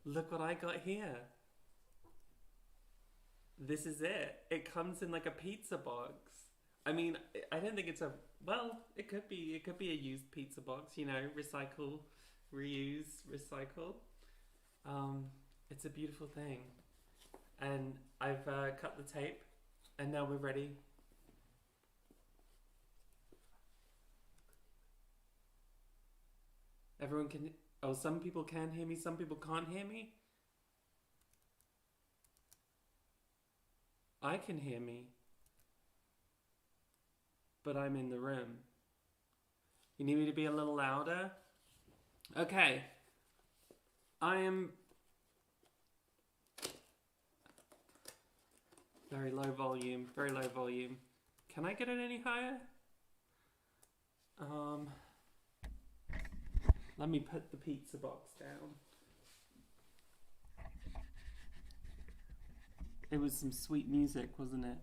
Look what I got here. This is it. It comes in like a pizza box. I mean, I don't think it's a, well, it could be a used pizza box, you know, recycle, reuse, recycle. It's a beautiful thing. And I've cut the tape and now we're ready. Everyone can, oh, some people can hear me, some people can't hear me. I can hear me, but I'm in the room. You need me to be a little louder? Okay. I am very low volume, very low volume. Can I get it any higher? Let me put the pizza box down. It was some sweet music, wasn't it?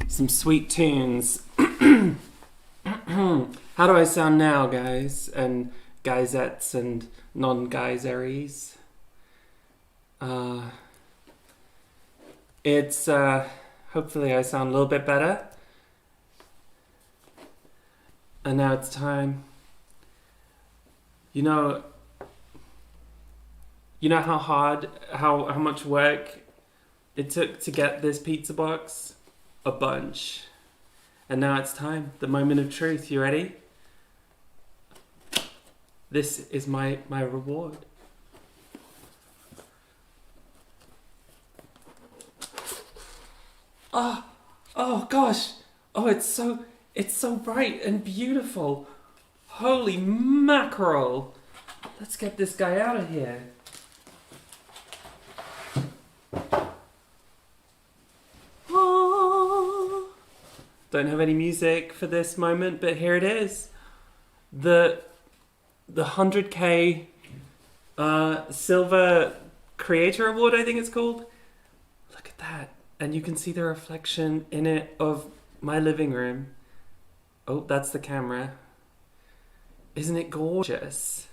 Some sweet tunes. How do I sound now, guys? And guysettes and non-guyseries? It's, hopefully I sound a little bit better. And now it's time. You know how hard, how much work it took to get this pizza box? A bunch. And now it's time, the moment of truth. You ready? This is my reward. Oh gosh. Oh, it's so bright and beautiful. Holy mackerel. Let's get this guy out of here. Oh. Don't have any music for this moment, but here it is. The 100K Silver Creator Award, I think it's called. Look at that. And you can see the reflection in it of my living room. Oh, that's the camera. Isn't it gorgeous?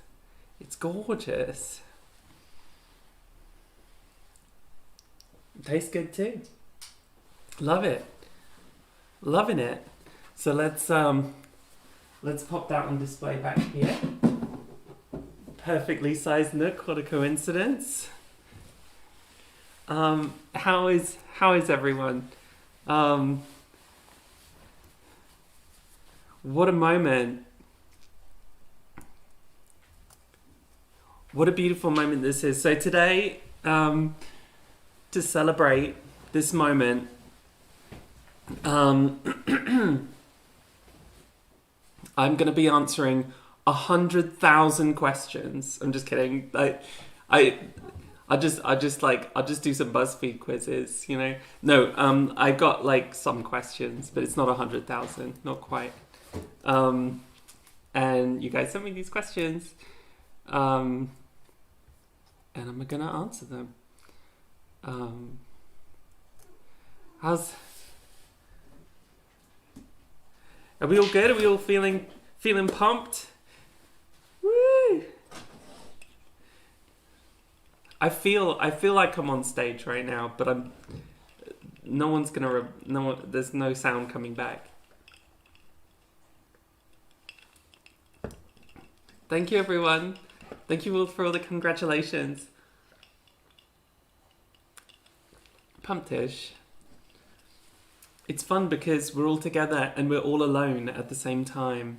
It's gorgeous. It tastes good too. Love it. Loving it. So let's pop that on display back here. Perfectly sized nook, what a coincidence. How is everyone? What a moment. What a beautiful moment this is. So today, to celebrate this moment, I'm going to be answering 100,000 questions. I'm just kidding. I'll just do some BuzzFeed quizzes, you know. No, I got like some questions, but it's not 100,000, not quite. And you guys sent me these questions, and I'm gonna answer them. Are we all good? Are we all feeling pumped? Woo! I feel like I'm on stage right now, but there's no sound coming back. Thank you, everyone. Thank you all for all the congratulations. Pumptish. It's fun because we're all together and we're all alone at the same time.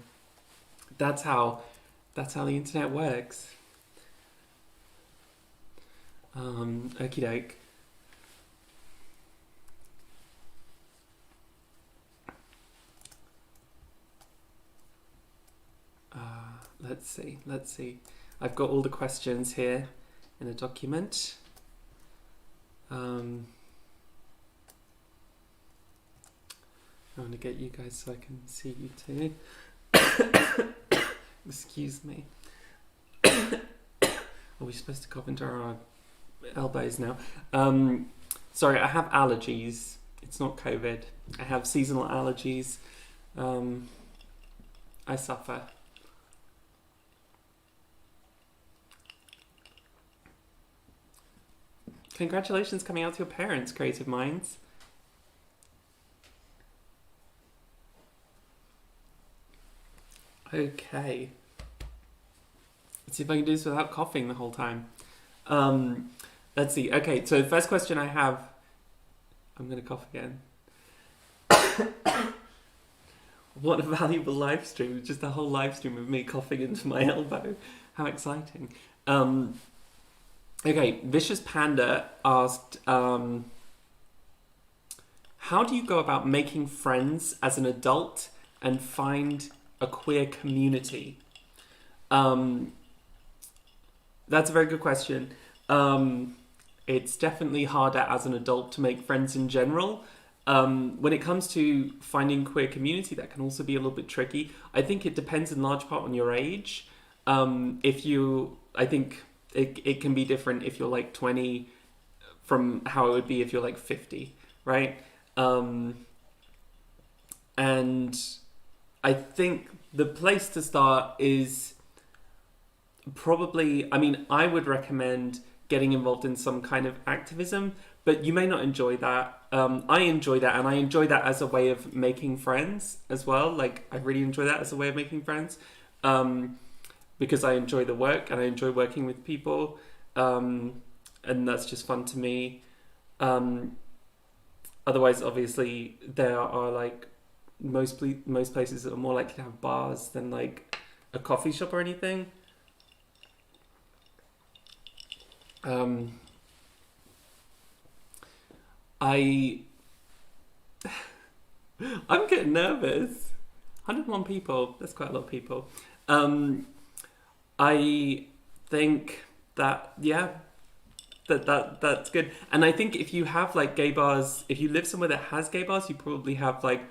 That's how the internet works. Okie doke. Let's see. I've got all the questions here in a document. I want to get you guys so I can see you too. Excuse me. Are we supposed to cough into our elbows now? Sorry, I have allergies. It's not COVID. I have seasonal allergies. I suffer. Congratulations coming out to your parents, creative minds. Okay. Let's see if I can do this without coughing the whole time. Let's see. Okay, so the first question I have... I'm going to cough again. What a valuable live stream. Just a whole live stream of me coughing into my elbow. How exciting. Okay, Vicious Panda asked, how do you go about making friends as an adult and find a queer community? That's a very good question. It's definitely harder as an adult to make friends in general. When it comes to finding queer community, that can also be a little bit tricky. I think it depends in large part on your age. I think it can be different if you're like 20 from how it would be if you're like 50, right? And I think the place to start is probably, I would recommend getting involved in some kind of activism, but you may not enjoy that. I enjoy that, and I enjoy that as a way of making friends as well. Like, I really enjoy that as a way of making friends. Because I enjoy the work and I enjoy working with people, and that's just fun to me. Otherwise, obviously, there are like most places that are more likely to have bars than like a coffee shop or anything. I'm getting nervous. 101 people. That's quite a lot of people. I think that, yeah, that's good. And I think if you have like gay bars, if you live somewhere that has gay bars, you probably have like,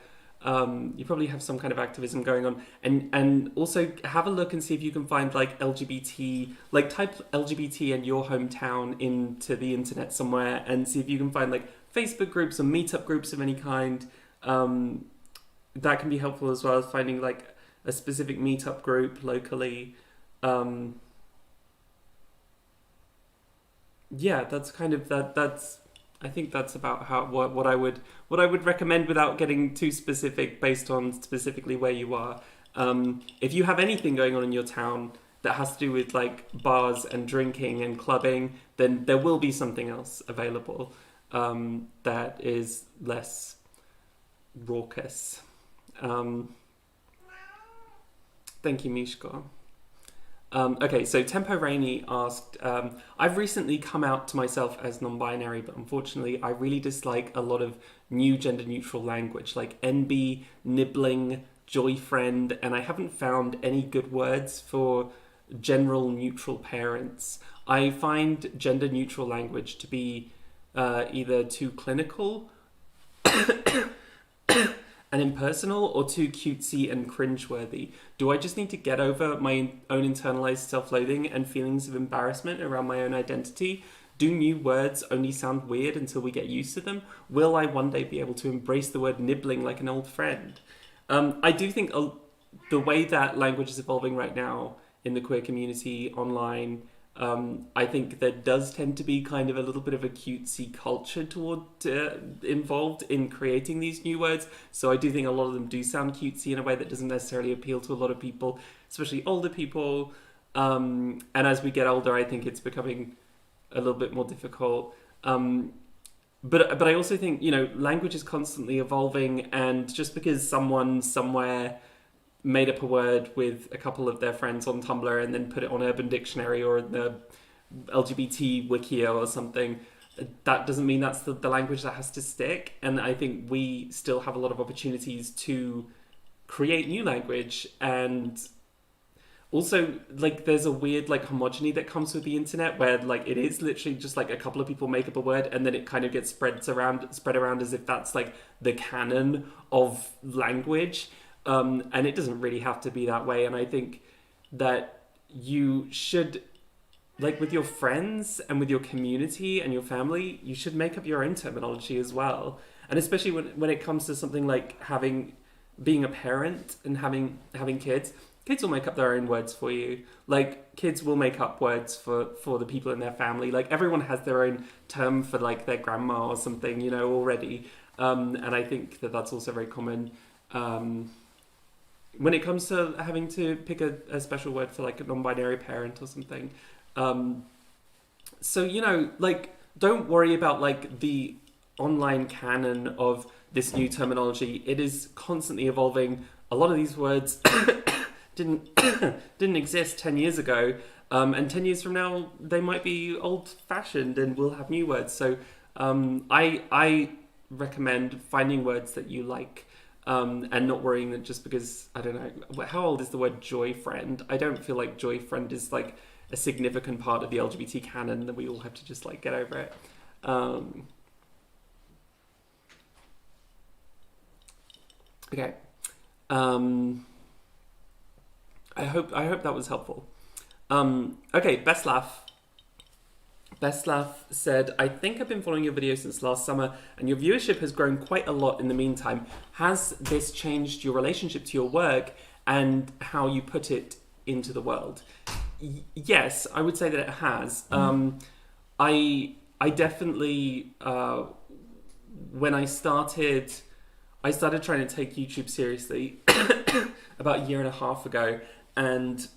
some kind of activism going on. And also have a look and see if you can find like LGBT, like type LGBT in your hometown into the internet somewhere and see if you can find like Facebook groups or meetup groups of any kind. That can be helpful as well as finding like a specific meetup group locally. Yeah, that's kind of that's I think that's about what I would recommend without getting too specific based on specifically where you are. If you have anything going on in your town that has to do with like bars and drinking and clubbing, then there will be something else available that is less raucous. Thank you, Mishka. Okay, so Tempo Rainey asked, I've recently come out to myself as non-binary, but unfortunately I really dislike a lot of new gender-neutral language, like NB, nibbling, joyfriend, and I haven't found any good words for general neutral parents. I find gender-neutral language to be either too clinical and impersonal or too cutesy and cringeworthy. Do I just need to get over my own internalized self-loathing and feelings of embarrassment around my own identity? Do new words only sound weird until we get used to them? Will I one day be able to embrace the word nibbling like an old friend? I do think the way that language is evolving right now in the queer community online, I think there does tend to be kind of a little bit of a cutesy culture involved in creating these new words. So I do think a lot of them do sound cutesy in a way that doesn't necessarily appeal to a lot of people, especially older people. And as we get older, I think it's becoming a little bit more difficult. but I also think, you know, language is constantly evolving, and just because someone somewhere made up a word with a couple of their friends on Tumblr and then put it on Urban Dictionary or the LGBT Wikia or something, that doesn't mean that's the language that has to stick. And I think we still have a lot of opportunities to create new language. And also, like, there's a weird like homogeny that comes with the internet, where like it is literally just like a couple of people make up a word and then it kind of gets spread around as if that's like the canon of language. And it doesn't really have to be that way. And I think that you should, like, with your friends and with your community and your family, you should make up your own terminology as well. And especially when it comes to something like being a parent and having kids will make up their own words for you. Like, kids will make up words for the people in their family. Like, everyone has their own term for like their grandma or something, you know, already. And I think that that's also very common. When it comes to having to pick a special word for like a non-binary parent or something. So, you know, like, don't worry about like the online canon of this new terminology. It is constantly evolving. A lot of these words didn't exist 10 years ago. And 10 years from now, they might be old-fashioned and we'll have new words. So I recommend finding words that you like. And not worrying that just because, I don't know, how old is the word joy friend? I don't feel like joy friend is like a significant part of the LGBT canon that we all have to just like get over it. Okay. I hope that was helpful. Okay, Best Laugh. Best Laugh said, I think I've been following your videos since last summer and your viewership has grown quite a lot in the meantime. Has this changed your relationship to your work and how you put it into the world? Yes, I would say that it has. I definitely, when I started trying to take YouTube seriously about a year and a half ago, and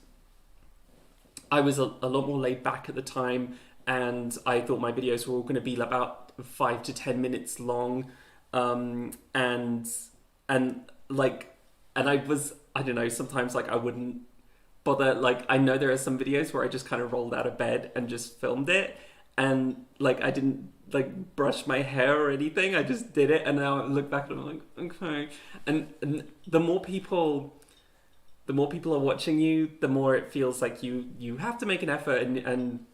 I was a lot more laid back at the time. And I thought my videos were all going to be about 5 to 10 minutes long, and I was, I don't know, sometimes like I wouldn't bother. Like, I know there are some videos where I just kind of rolled out of bed and just filmed it, and like I didn't like brush my hair or anything. I just did it, and now I look back and I'm like, okay. And the more people are watching you, the more it feels like you have to make an effort, and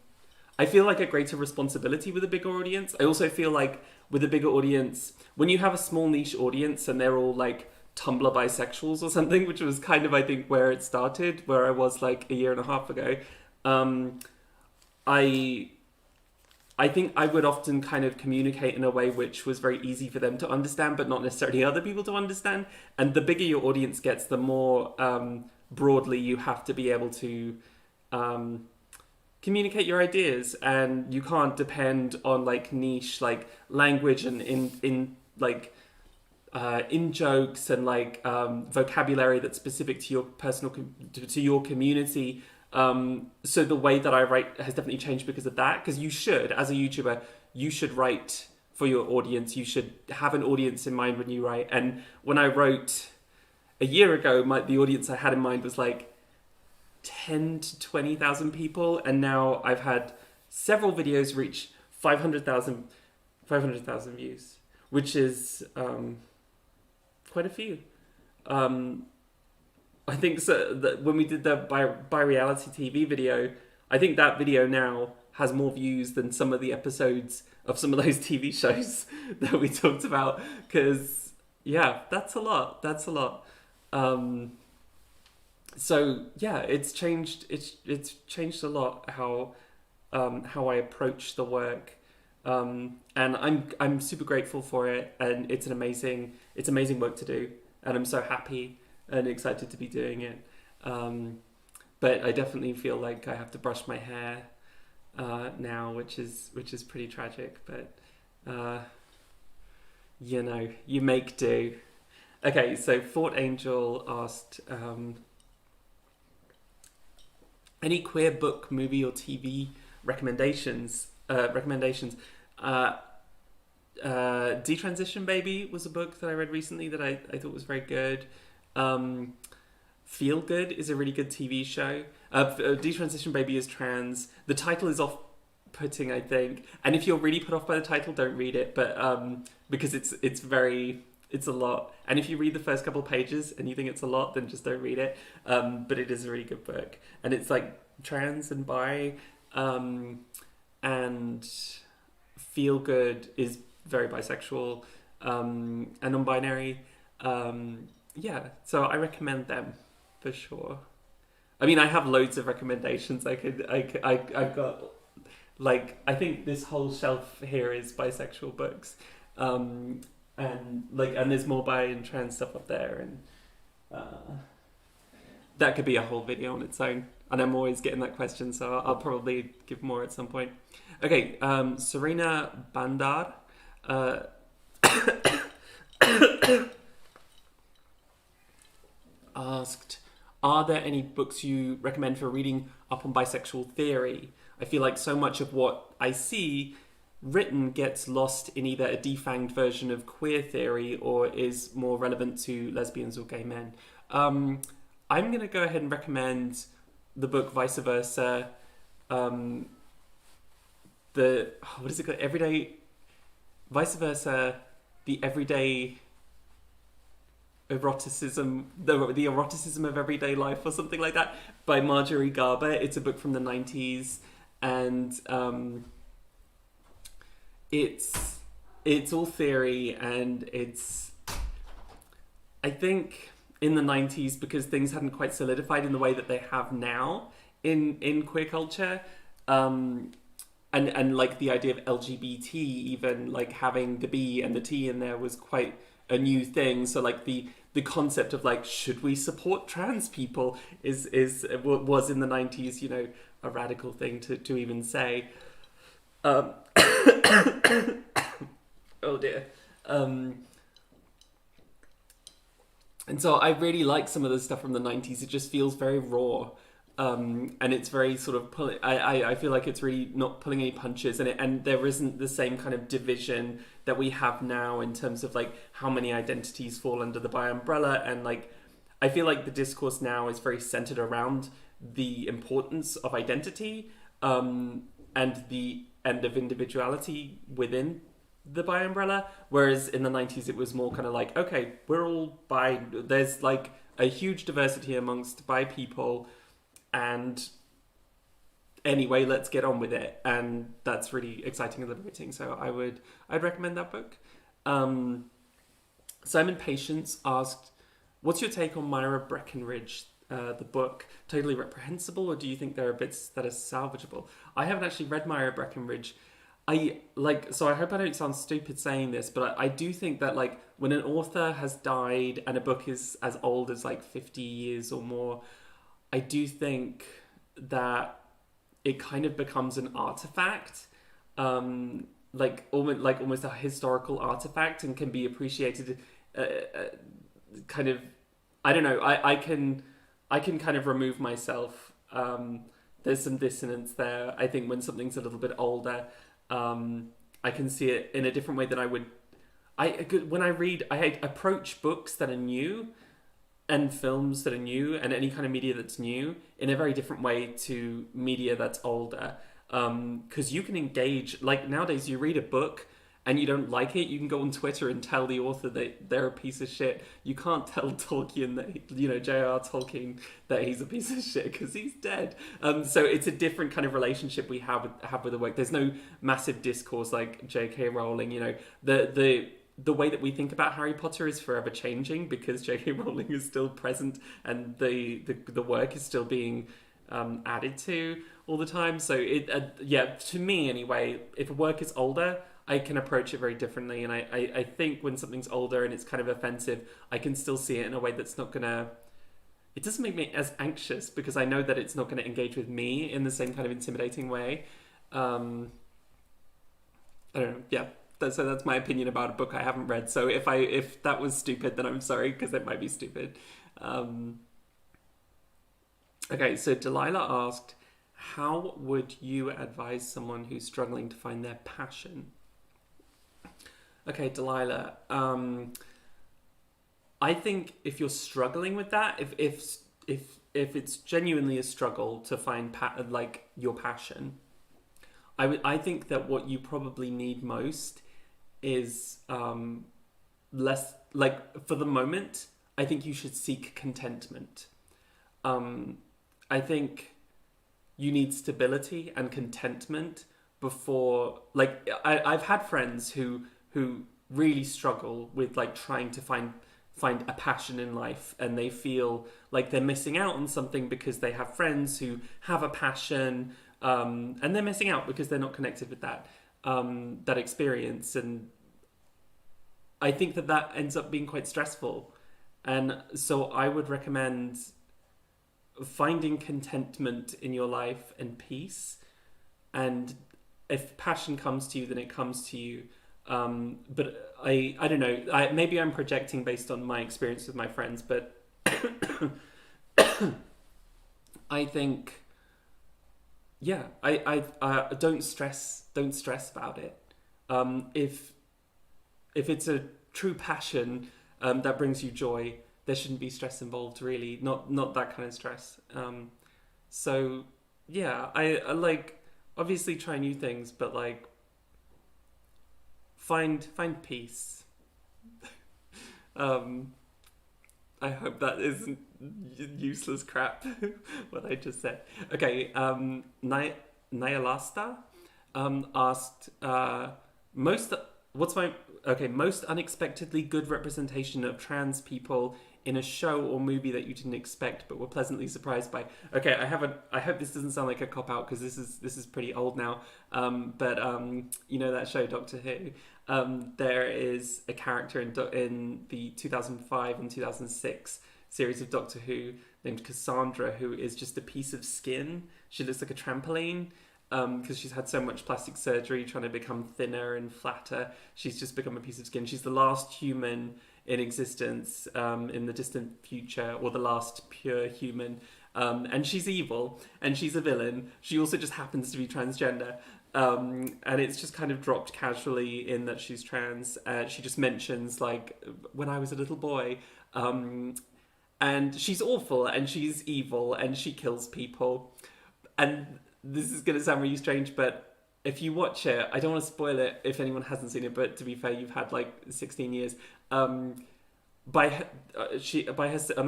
I feel like a greater responsibility with a bigger audience. I also feel like with a bigger audience, when you have a small niche audience and they're all like Tumblr bisexuals or something, which was kind of, I think, where it started, where I was like a year and a half ago, I think I would often kind of communicate in a way which was very easy for them to understand, but not necessarily other people to understand. And the bigger your audience gets, the more broadly you have to be able to communicate your ideas, and you can't depend on like niche like language and in jokes and like vocabulary that's specific to your personal to your community. So the way that I write has definitely changed because of that. Because you should, as a YouTuber, you should write for your audience. You should have an audience in mind when you write. And when I wrote a year ago, the audience I had in mind was like 10 to 20,000 people, and now I've had several videos reach 500,000 views, which is quite a few. I think so that when we did the by reality TV video, I think that video now has more views than some of the episodes of some of those TV shows that we talked about. Because yeah, that's a lot. So yeah, it's changed. It's changed a lot how I approach the work, and I'm super grateful for it. And it's amazing work to do, and I'm so happy and excited to be doing it. But I definitely feel like I have to brush my hair now, which is pretty tragic. But you know, you make do. Okay, so Fort Angel asked. Any queer book, movie, or TV recommendations? Detransition Baby was a book that I read recently that I thought was very good. Feel Good is a really good TV show. Detransition Baby is trans. The title is off-putting, I think. And if you're really put off by the title, don't read it. But because it's a lot. And if you read the first couple pages and you think it's a lot, then just don't read it. But it is a really good book. And it's like trans and bi. And Feel Good is very bisexual and non-binary. Yeah, so I recommend them for sure. I mean, I have loads of recommendations. I've got, like, I think this whole shelf here is bisexual books. And there's more bi and trans stuff up there, and that could be a whole video on its own. And I'm always getting that question, so I'll probably give more at some point. Okay, Serena Bandar asked, are there any books you recommend for reading up on bisexual theory? I feel like so much of what I see written gets lost in either a defanged version of queer theory or is more relevant to lesbians or gay men. I'm going to go ahead and recommend the book Vice Versa. What is it called? Vice Versa, the Everyday Eroticism, the Eroticism of Everyday Life, or something like that, by Marjorie Garber. It's a book from the 90s, and it's all theory, and I think in the 90s, because things hadn't quite solidified in the way that they have now in queer culture, and like the idea of LGBT, even like having the B and the T in there was quite a new thing. So like the concept of like, should we support trans people was in the 90s, you know, a radical thing to even say. Oh dear. And so I really like some of the stuff from the 90s. It just feels very raw. And it's very sort of I feel like it's really not pulling any punches, and there isn't the same kind of division that we have now in terms of like how many identities fall under the bi umbrella. And like I feel like the discourse now is very centered around the importance of identity, and the end of individuality within the bi umbrella, whereas in the 90s it was more kind of like, okay, we're all bi, there's like a huge diversity amongst bi people, and anyway, let's get on with it. And that's really exciting and liberating. So I'd recommend that book. Simon Patience asked, what's your take on Myra Breckinridge, the book? Totally reprehensible, or do you think there are bits that are salvageable? I haven't actually read Myra Breckinridge. So I hope I don't sound stupid saying this, but I do think that like when an author has died and a book is as old as like 50 years or more, I do think that it kind of becomes an artifact, like almost a historical artifact, and can be appreciated. Kind of, I don't know. I can kind of remove myself. There's some dissonance there. I think when something's a little bit older, I can see it in a different way than I would. When I read, I approach books that are new and films that are new and any kind of media that's new in a very different way to media that's older. Because you can engage, like nowadays you read a book and you don't like it, you can go on Twitter and tell the author that they're a piece of shit. You can't tell Tolkien that, J.R. Tolkien, that he's a piece of shit because he's dead. So it's a different kind of relationship we have with the work. There's no massive discourse like J.K. Rowling. The way that we think about Harry Potter is forever changing because J.K. Rowling is still present and the work is still being added to all the time. So to me anyway, if a work is older, I can approach it very differently. And I think when something's older and it's kind of offensive, I can still see it in a way that's not gonna, it doesn't make me as anxious because I know that it's not going to engage with me in the same kind of intimidating way. I don't know. Yeah. So that's my opinion about a book I haven't read. So if that was stupid, then I'm sorry, because it might be stupid. Okay, so Delilah asked, how would you advise someone who's struggling to find their passion? Okay, Delilah. I think if you're struggling with that, if it's genuinely a struggle to find like your passion, I think that what you probably need most is less, like, for the moment. I think you should seek contentment. I think you need stability and contentment before, like, I've had friends who really struggle with like trying to find a passion in life, and they feel like they're missing out on something because they have friends who have a passion, and they're missing out because they're not connected with that experience. And I think that ends up being quite stressful. And so I would recommend finding contentment in your life and peace. And if passion comes to you, then it comes to you. But I don't know. Maybe I'm projecting based on my experience with my friends, but I think, yeah, I don't stress about it. If it's a true passion that brings you joy, there shouldn't be stress involved, really. Not that kind of stress. So yeah, I like, obviously try new things, but like find peace. I hope that isn't useless crap what I just said. Okay, Nyalasta asked most most unexpectedly good representation of trans people in a show or movie that you didn't expect but were pleasantly surprised by. Okay, I hope this doesn't sound like a cop out, because this is pretty old now. But you know that show Doctor Who? There is a character in the 2005 and 2006 series of Doctor Who named Cassandra, who is just a piece of skin. She looks like a trampoline. Because she's had so much plastic surgery trying to become thinner and flatter. She's just become a piece of skin. She's the last human in existence in the distant future, or the last pure human. And she's evil, and she's a villain. She also just happens to be transgender. And it's just kind of dropped casually in that she's trans. She just mentions, like, when I was a little boy. And she's awful, and she's evil, and she kills people. And this is going to sound really strange, but if you watch it, I don't want to spoil it if anyone hasn't seen it, but to be fair, you've had like 16 years. On her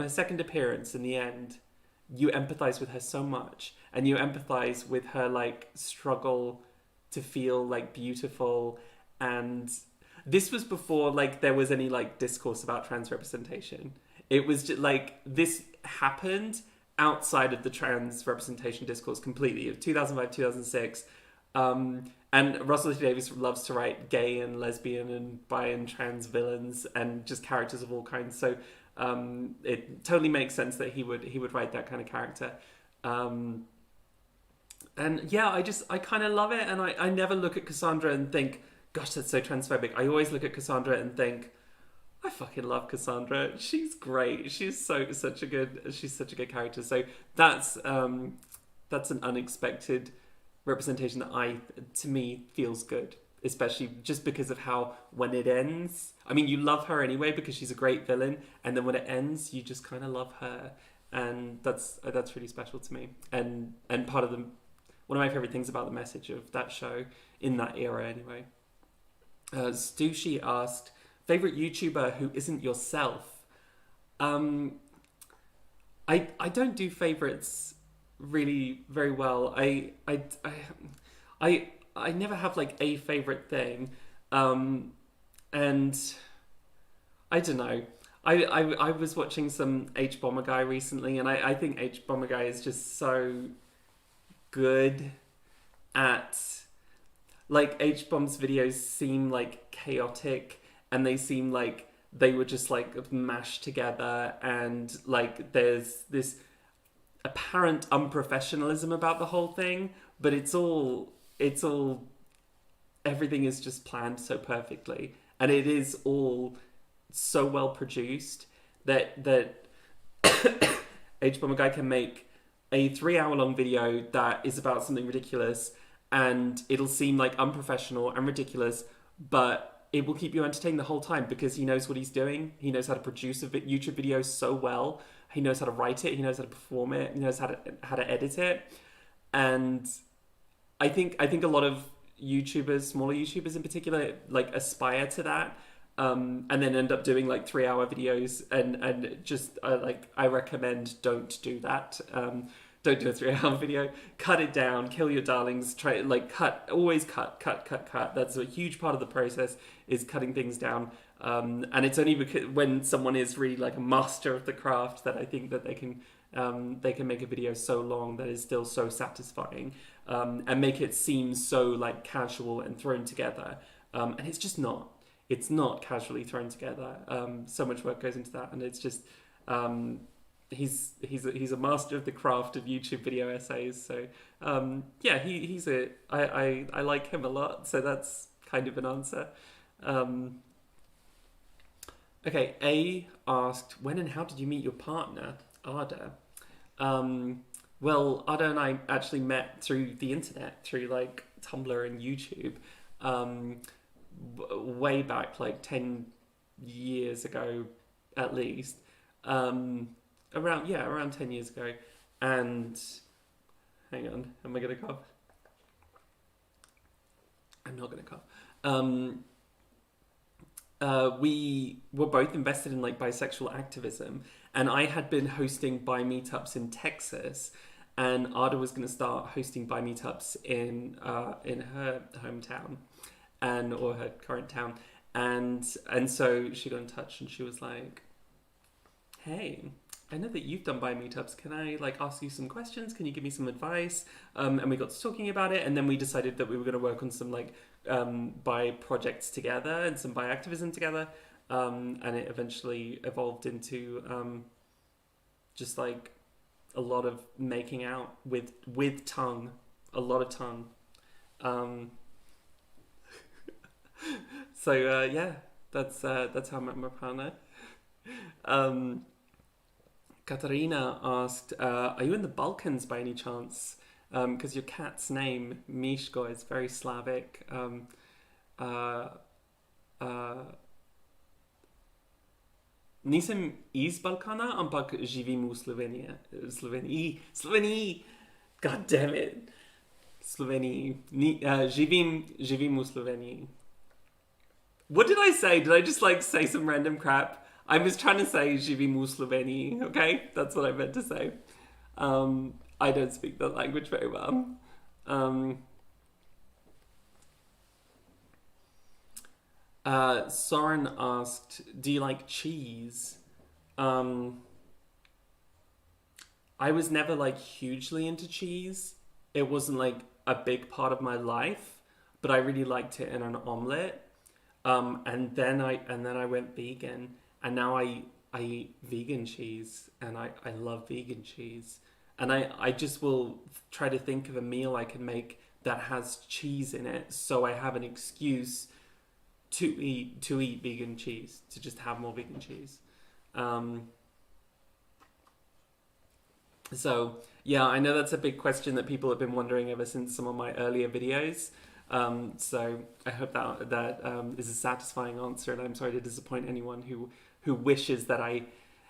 second appearance in the end, you empathize with her so much, and you empathize with her like struggle to feel like beautiful. And this was before like there was any like discourse about trans representation. It was just like this happened outside of the trans representation discourse completely, of 2005, 2006. And Russell T Davies loves to write gay and lesbian and bi and trans villains and just characters of all kinds. So it totally makes sense that he would write that kind of character. And yeah, I kind of love it. And I never look at Cassandra and think, gosh, that's so transphobic. I always look at Cassandra and think, I fucking love Cassandra. She's great. She's such a good character. So that's an unexpected representation that to me feels good, especially just because of how, when it ends, I mean, you love her anyway because she's a great villain, and then when it ends, you just kind of love her, and that's really special to me. And part of one of my favorite things about the message of that show in that era anyway. Stushi asked, favorite YouTuber who isn't yourself? I don't do favorites really very well. I never have like a favorite thing, and I don't know. I was watching some H Bomber Guy recently, and I think H Bomber Guy is just so good at, like, H Bomb's videos seem like chaotic, and they seem like they were just like mashed together, and like there's this apparent unprofessionalism about the whole thing, but it's all everything is just planned so perfectly, and it is all so well produced that H Bomber Guy can make a 3-hour-long video that is about something ridiculous, and it'll seem like unprofessional and ridiculous, but it will keep you entertained the whole time because he knows what he's doing. He knows how to produce a YouTube video so well. He knows how to write it. He knows how to perform it. He knows how to edit it. And I think a lot of YouTubers, smaller YouTubers in particular, like aspire to that, and then end up doing like 3-hour videos. And just like I recommend don't do that. Don't do a 3-hour video. Cut it down. Kill your darlings. Try cut. Always cut. That's a huge part of the process, is cutting things down. And it's only because when someone is really like a master of the craft that I think that they can make a video so long that is still so satisfying, and make it seem so like casual and thrown together. And it's just not. It's not casually thrown together. So much work goes into that, and it's just. He's a master of the craft of YouTube video essays. So yeah, I like him a lot. So that's kind of an answer. Okay, A asked, when and how did you meet your partner, Ada? Well, Ada and I actually met through the internet, through like Tumblr and YouTube, way back like 10 years ago at least. Around 10 years ago. And hang on, am I gonna cough? I'm not gonna cough. We were both invested in like bisexual activism, and I had been hosting bi meetups in Texas, and Ada was going to start hosting bi meetups in her hometown, or her current town, and so she got in touch and she was like, "Hey, I know that you've done bi meetups. Can I like ask you some questions? Can you give me some advice?" And we got to talking about it, and then we decided that we were going to work on some like bi projects together and some bi activism together, and it eventually evolved into just like a lot of making out with tongue, a lot of tongue. So yeah, that's how I met my partner. Katarina asked, are you in the Balkans by any chance? Because your cat's name, Mishko, is very Slavic. Nisem iz Balkana, ampak živim v Sloveniji. God damn it. Sloveniji. Živim v Sloveniji. What did I say? Did I just like say some random crap? I was trying to say živim v Sloveniji, okay? That's what I meant to say. I don't speak that language very well. Soren asked, do you like cheese? I was never like hugely into cheese. It wasn't like a big part of my life, but I really liked it in an omelette. And then I went vegan, and now I eat vegan cheese, and I love vegan cheese. And I just will try to think of a meal I can make that has cheese in it, so I have an excuse to eat vegan cheese, to just have more vegan cheese. So yeah, I know that's a big question that people have been wondering ever since some of my earlier videos. So I hope that is a satisfying answer, and I'm sorry to disappoint anyone who wishes that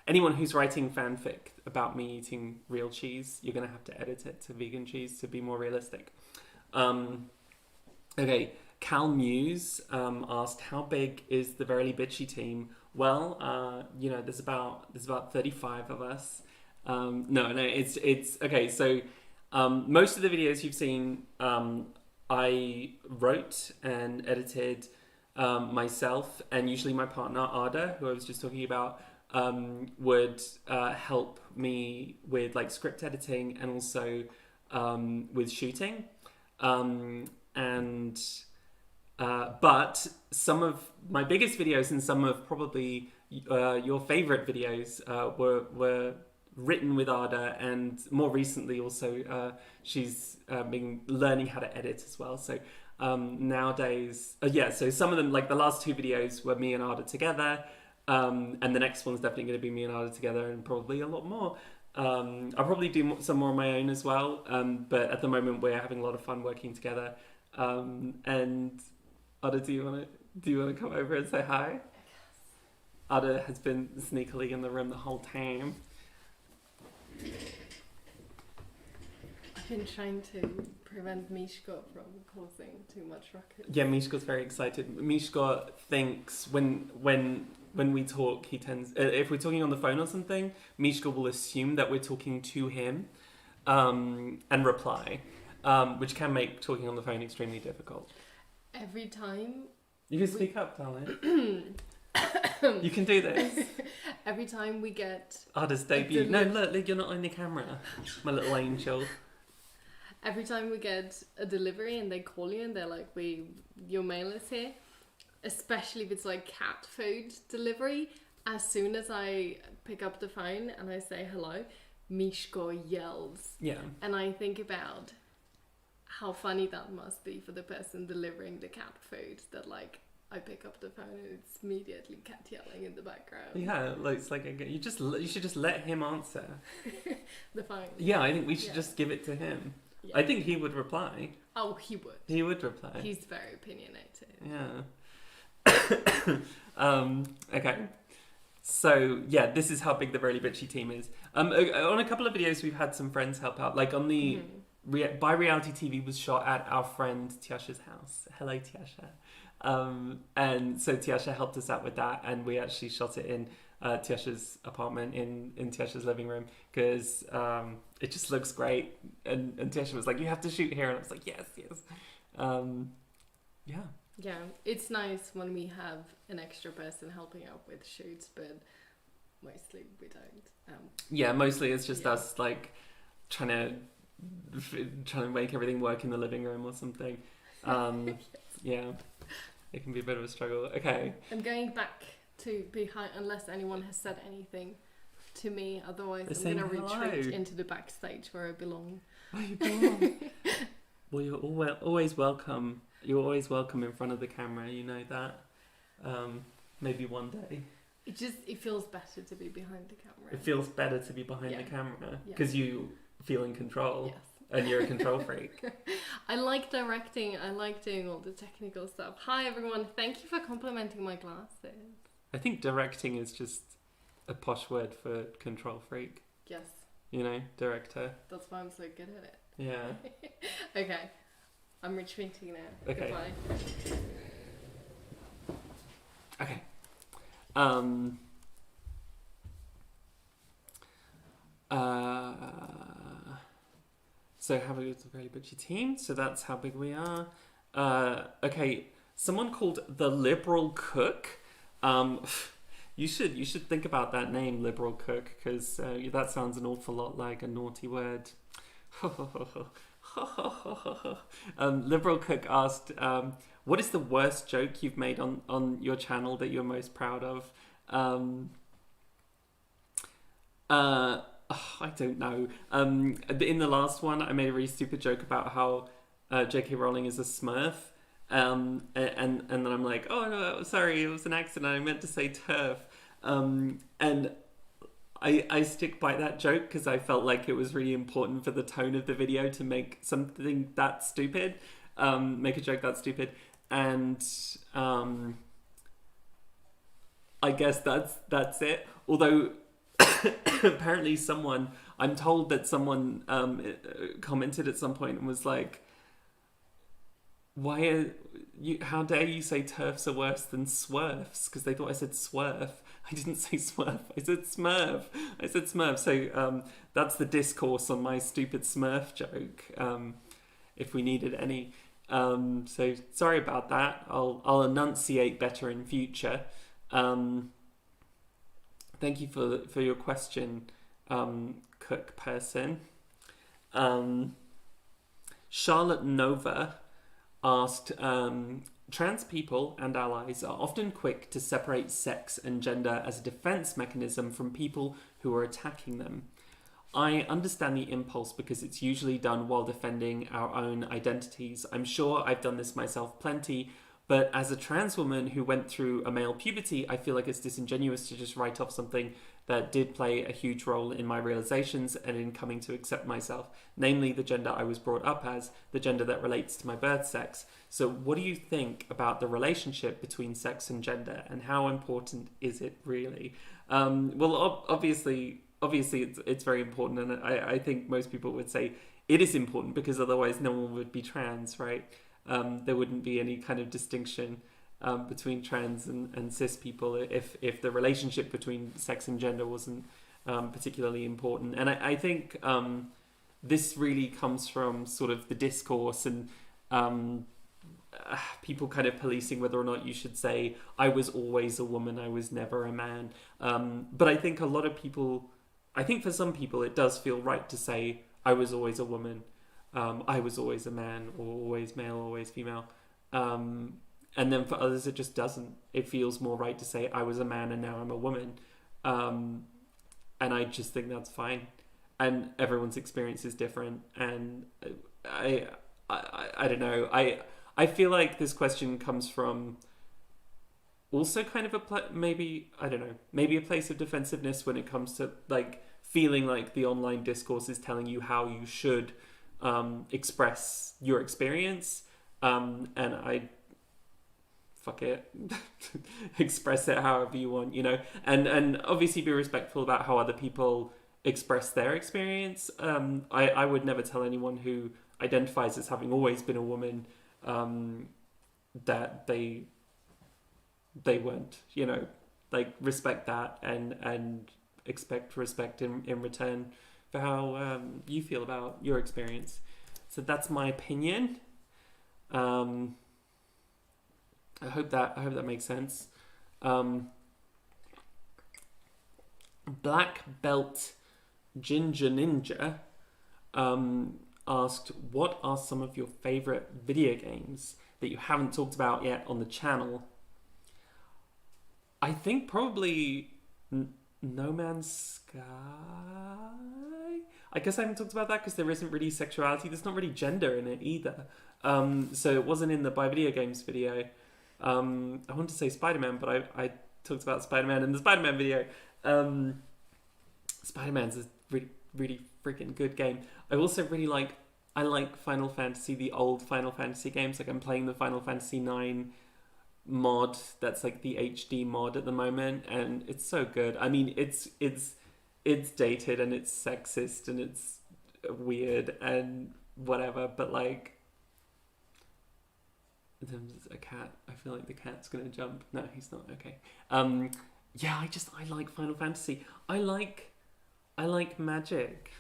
anyone who's writing fanfic about me eating real cheese. You're gonna have to edit it to vegan cheese to be more realistic. Okay, Cal Muse asked, how big is the Verily Bitchy team? Well, there's about 35 of us. No, it's okay. So most of the videos you've seen, I wrote and edited myself, and usually my partner Ada, who I was just talking about, would help me with like script editing and also with shooting. But some of my biggest videos and some of probably your favorite videos were written with Ada, and more recently also she's been learning how to edit as well. So nowadays, so some of them, like the last 2 videos were me and Ada together, and the next one's definitely going to be me and Ada together, and probably a lot more. I'll probably do some more on my own as well, but at the moment we're having a lot of fun working together. And Ada, do you want to Do you want to come over and say hi? Ada has been sneakily in the room the whole time. I've been trying to prevent Mishka from causing too much ruckus. Yeah, Mishka's very excited. Mishka thinks when we talk, he tends... if we're talking on the phone or something, Mishka will assume that we're talking to him and reply, which can make talking on the phone extremely difficult. Every time... You can speak up, darling. You can do this. Every time we get... Ada's debut. No, look, you're not on the camera. My little angel. Every time we get a delivery and they call you and they're like, your mail is here, especially if it's like cat food delivery, as soon as I pick up the phone and I say hello, Mishka yells. Yeah. And I think about how funny that must be for the person delivering the cat food, that like I pick up the phone and it's immediately cat yelling in the background. Yeah, like it's like you should just let him answer the phone. Yeah, I think we should just give it to him. Yeah. I think he would reply. Oh, he would. He would reply. He's very opinionated. Yeah. Okay. So yeah, this is how big the Really Bitchy team is. On a couple of videos, we've had some friends help out. Like on the By Reality TV was shot at our friend Tiasha's house. Hello, Tiasha. And so Tiasha helped us out with that, and we actually shot it in Tiasha's apartment in Tiasha's living room because it just looks great. And Tiasha was like, "You have to shoot here," and I was like, "Yes." Yeah. Yeah, it's nice when we have an extra person helping out with shoots, but mostly we don't. Yeah, mostly it's just us like trying to make everything work in the living room or something. Yes. Yeah, it can be a bit of a struggle. Okay. I'm going back to behind unless anyone has said anything to me. Otherwise, I'm going to retreat into the backstage where I belong. Where you belong? Well, you're always welcome. You're always welcome in front of the camera. You know that. Maybe one day. It feels better to be behind the camera. It feels better to be behind the camera because you feel in control. Yes. And you're a control freak. I like directing. I like doing all the technical stuff. Hi everyone. Thank you for complimenting my glasses. I think directing is just a posh word for control freak. Yes. You know, director. That's why I'm so good at it. Yeah. Okay. I'm retreating now. Okay. Goodbye. Okay. So how big is the Really Bitchy team? So that's how big we are. Okay. Someone called the Liberal Cook. You should think about that name, Liberal Cook, because that sounds an awful lot like a naughty word. Liberal Cook asked, what is the worst joke you've made on your channel that you're most proud of? I don't know. In the last one, I made a really stupid joke about how J.K. Rowling is a Smurf. And then I'm like, oh no, sorry, it was an accident. I meant to say turf. And I stick by that joke because I felt like it was really important for the tone of the video to make something that stupid, make a joke that stupid. And I guess that's it. Although apparently I'm told that someone commented at some point and was like, how dare you say turfs are worse than swerfs? Because they thought I said swerf. I didn't say swerf. I said smurf. So that's the discourse on my stupid smurf joke, if we needed any. So sorry about that. I'll enunciate better in future. Thank you for your question, cook person. Charlotte Nova asked, trans people and allies are often quick to separate sex and gender as a defense mechanism from people who are attacking them. I understand the impulse because it's usually done while defending our own identities. I'm sure I've done this myself plenty, but as a trans woman who went through a male puberty, I feel like it's disingenuous to just write off something that did play a huge role in my realizations and in coming to accept myself, namely the gender I was brought up as, the gender that relates to my birth sex. So what do you think about the relationship between sex and gender, and how important is it really? Well, obviously it's very important, and I think most people would say it is important, because otherwise no one would be trans, right? There wouldn't be any kind of distinction between trans and cis people if the relationship between sex and gender wasn't particularly important. And I think this really comes from sort of the discourse and people kind of policing whether or not you should say, I was always a woman, I was never a man. But I think a lot of people, I think for some people it does feel right to say, I was always a woman, I was always a man, or always male, always female. And then for others it just doesn't. It feels more right to say, I was a man and now I'm a woman. And I just think that's fine. And everyone's experience is different. And I don't know. I feel like this question comes from also kind of maybe a place of defensiveness when it comes to like feeling like the online discourse is telling you how you should express your experience. And fuck it, express it however you want, you know, and obviously be respectful about how other people express their experience. I would never tell anyone who identifies as having always been a woman that they weren't, you know, like respect that and expect respect in return for how you feel about your experience. So that's my opinion. I hope that makes sense. Black Belt Ginger Ninja asked, what are some of your favorite video games that you haven't talked about yet on the channel? I think probably No Man's Sky. I guess I haven't talked about that because there isn't really sexuality. There's not really gender in it either. So it wasn't in the Buy Video Games video. I want to say Spider-Man, but I talked about Spider-Man in the Spider-Man video. Spider-Man's a really, really freaking good game. I also really like Final Fantasy, the old Final Fantasy games. Like I'm playing the Final Fantasy 9 mod. That's like the HD mod at the moment, and it's so good. I mean, it's dated and it's sexist and it's weird and whatever, but like, there's a cat. I feel like the cat's gonna jump. No, he's not. Okay. Yeah, I like Final Fantasy. I like magic.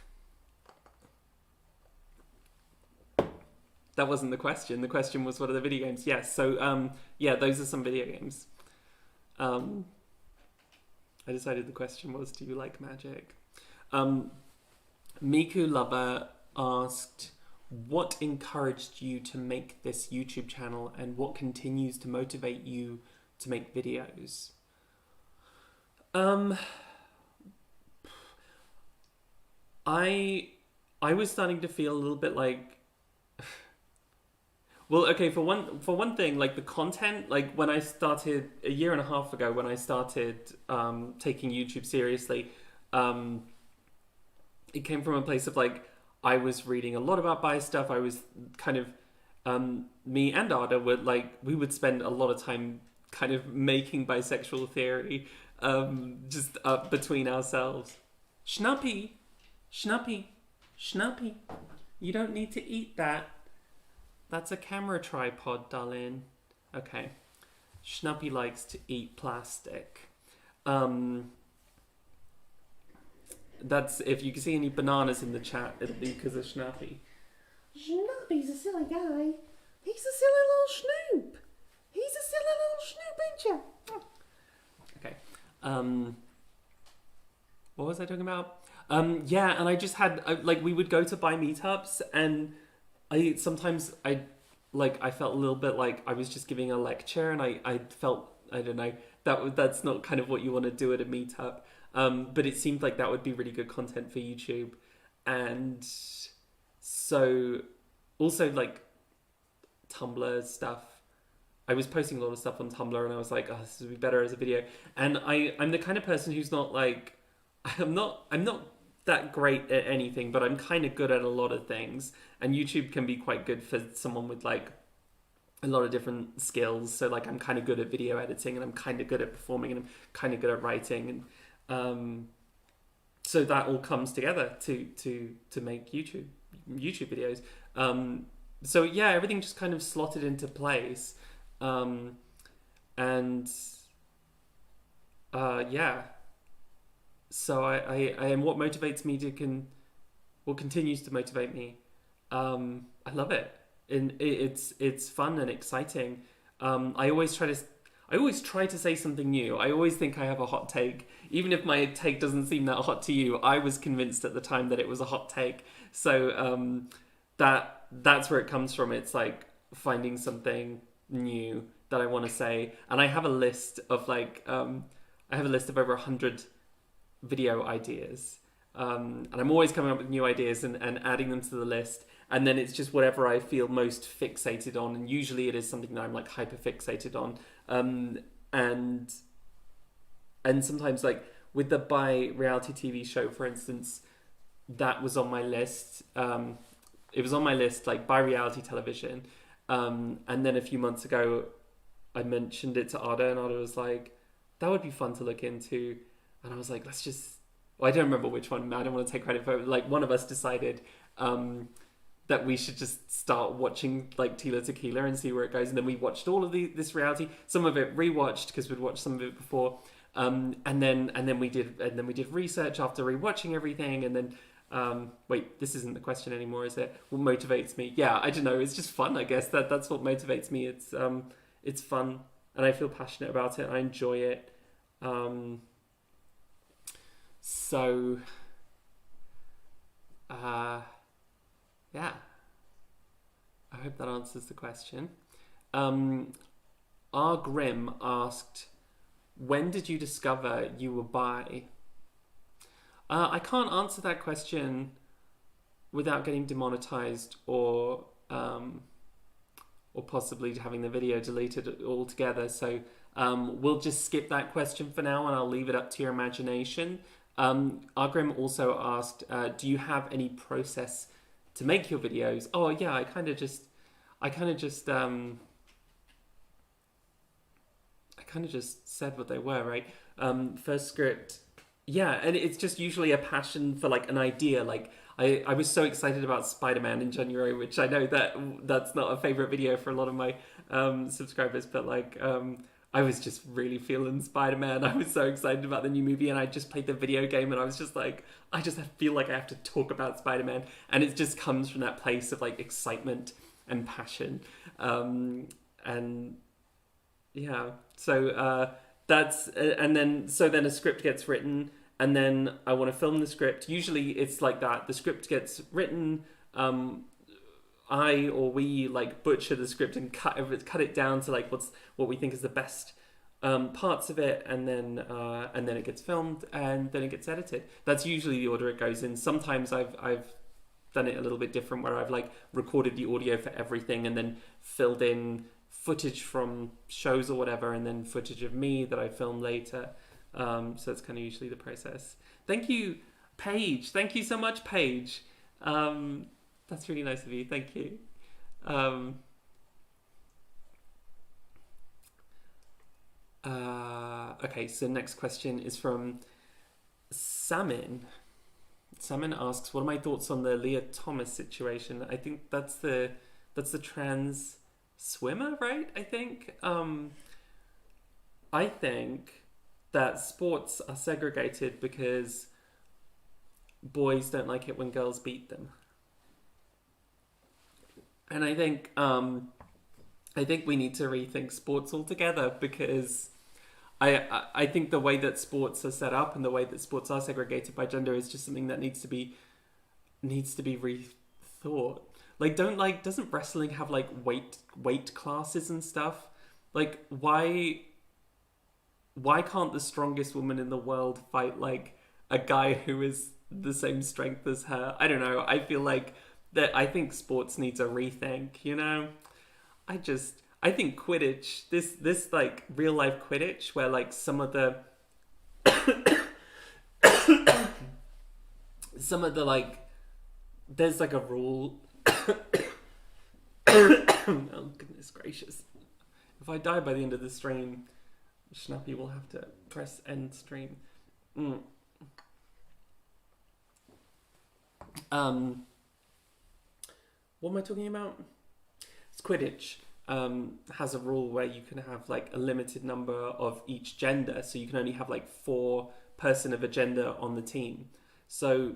That wasn't the question. The question was, what are the video games? Yes. So yeah, those are some video games. I decided the question was, do you like magic? Miku Lover asked, what encouraged you to make this YouTube channel and what continues to motivate you to make videos? I was starting to feel a little bit like, well, okay, for one thing, like the content, like when I started a year and a half ago, when I started taking YouTube seriously, it came from a place of like, I was reading a lot about bi stuff. I was kind of, me and Ada would like, we would spend a lot of time kind of making bisexual theory, just between ourselves. Schnappy, you don't need to eat that. That's a camera tripod, darling. Okay. Schnappy likes to eat plastic. That's, if you can see any bananas in the chat, it'll be because of Schnappy. Schnappy's a silly guy. He's a silly little Snoop. He's a silly little Snoop, ain't you? Okay. What was I talking about? Yeah, and I just had, like, we would go to buy meetups, and I felt a little bit like I was just giving a lecture, and I felt, I don't know, that's not kind of what you want to do at a meetup. But it seemed like that would be really good content for YouTube. And so also like Tumblr stuff. I was posting a lot of stuff on Tumblr and I was like, oh, this would be better as a video. And I'm the kind of person who's not like I'm not that great at anything, but I'm kind of good at a lot of things. And YouTube can be quite good for someone with like a lot of different skills. So like I'm kind of good at video editing, and I'm kind of good at performing, and I'm kind of good at writing, and so that all comes together to make YouTube videos. So yeah, everything just kind of slotted into place, and yeah. So I am what motivates me what continues to motivate me. I love it, and it's fun and exciting. I always try to say something new. I always think I have a hot take, even if my take doesn't seem that hot to you. I was convinced at the time that it was a hot take, so that's where it comes from. It's like finding something new that I want to say, and I have a list of over 100 video ideas, and I'm always coming up with new ideas and adding them to the list, and then it's just whatever I feel most fixated on, and usually it is something that I'm like hyper fixated on, and sometimes like with the Bi reality TV show, for instance, that was on my list. It was on my list, like Bi reality television, and then a few months ago I mentioned it to Ada, and Ada was like, that would be fun to look into. And I was like, I don't remember which one. I don't want to take credit for it. Like, one of us decided that we should just start watching like Tila Tequila and see where it goes. And then we watched all of this reality. Some of it rewatched because we'd watched some of it before. And then we did research after rewatching everything. And then wait, this isn't the question anymore, is it? What motivates me? Yeah, I don't know. It's just fun, I guess. That's what motivates me. It's fun, and I feel passionate about it. I enjoy it. So, yeah, I hope that answers the question. R. Grimm asked, when did you discover you were bi? I can't answer that question without getting demonetized or possibly having the video deleted altogether. So we'll just skip that question for now, and I'll leave it up to your imagination. Argrim also asked, do you have any process to make your videos? Oh yeah, I kind of just said what they were, right? First script, yeah, and it's just usually a passion for like an idea. Like I was so excited about Spider-Man in January, which I know that's not a favorite video for a lot of my subscribers, but like I was just really feeling Spider-Man. I was so excited about the new movie, and I just played the video game, and I was just like, I just feel like I have to talk about Spider-Man, and it just comes from that place of like excitement and passion, and yeah. So that's and then a script gets written, and then I want to film the script. Usually it's like that. The script gets written. We like butcher the script and cut it down to like what we think is the best parts of it, and then it gets filmed, and then it gets edited. That's usually the order it goes in. Sometimes I've done it a little bit different, where I've like recorded the audio for everything and then filled in footage from shows or whatever, and then footage of me that I film later. So that's kind of usually the process. Thank you, Paige. Thank you so much, Paige. That's really nice of you. Thank you. Okay, so next question is from Salmon. Salmon asks, what are my thoughts on the Leah Thomas situation? I think that's the trans swimmer, right? I think that sports are segregated because boys don't like it when girls beat them. And I think we need to rethink sports altogether, because I think the way that sports are set up and the way that sports are segregated by gender is just something that needs to be rethought. Like, doesn't wrestling have like weight classes and stuff? Like, why can't the strongest woman in the world fight like a guy who is the same strength as her? I don't know. I feel like I think sports needs a rethink, you know? I think Quidditch, this like real life Quidditch, where like some of the some of the like, there's like a rule. Oh goodness gracious! If I die by the end of the stream, Schnappy will have to press end stream. What am I talking about? Quidditch has a rule where you can have like a limited number of each gender, so you can only have like 4 person of a gender on the team. So,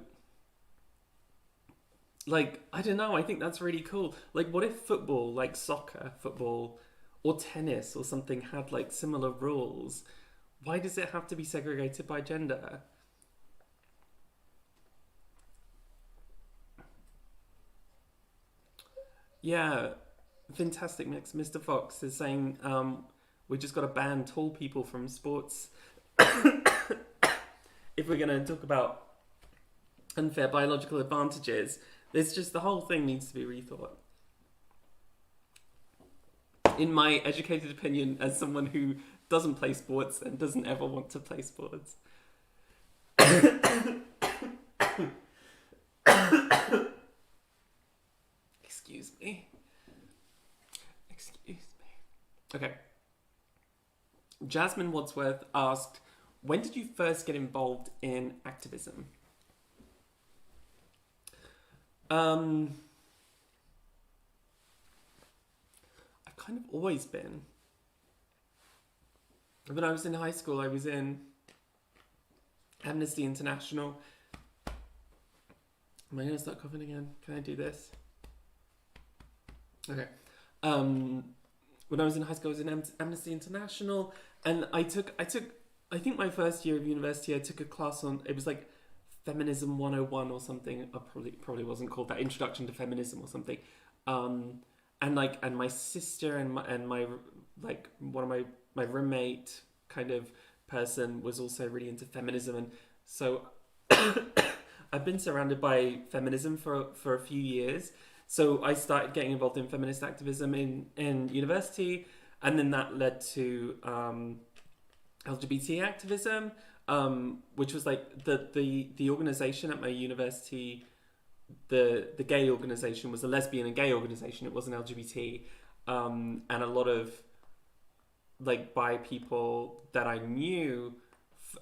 like, I don't know, I think that's really cool. Like, what if football, like soccer, football, or tennis or something had like similar rules? Why does it have to be segregated by gender? Yeah, fantastic mix. Mr. Fox is saying we just got to ban tall people from sports. If we're going to talk about unfair biological advantages, there's just the whole thing needs to be rethought. In my educated opinion, as someone who doesn't play sports and doesn't ever want to play sports. Excuse me. Okay. Jasmine Wadsworth asked, when did you first get involved in activism? I've kind of always been. When I was in high school, I was in Amnesty International. Am I going to start coughing again? Can I do this? Okay. When I was in high school, I was in Amnesty International, and I think my first year of university, I took a class on, it was like Feminism 101 or something. Probably wasn't called that, Introduction to Feminism or something. And my sister and my like one of my roommate kind of person was also really into feminism, and so I've been surrounded by feminism for a few years. So I started getting involved in feminist activism in university, and then that led to LGBT activism, which was like the organization at my university. The gay organization was a lesbian and gay organization. It wasn't LGBT, and a lot of like bi people that I knew,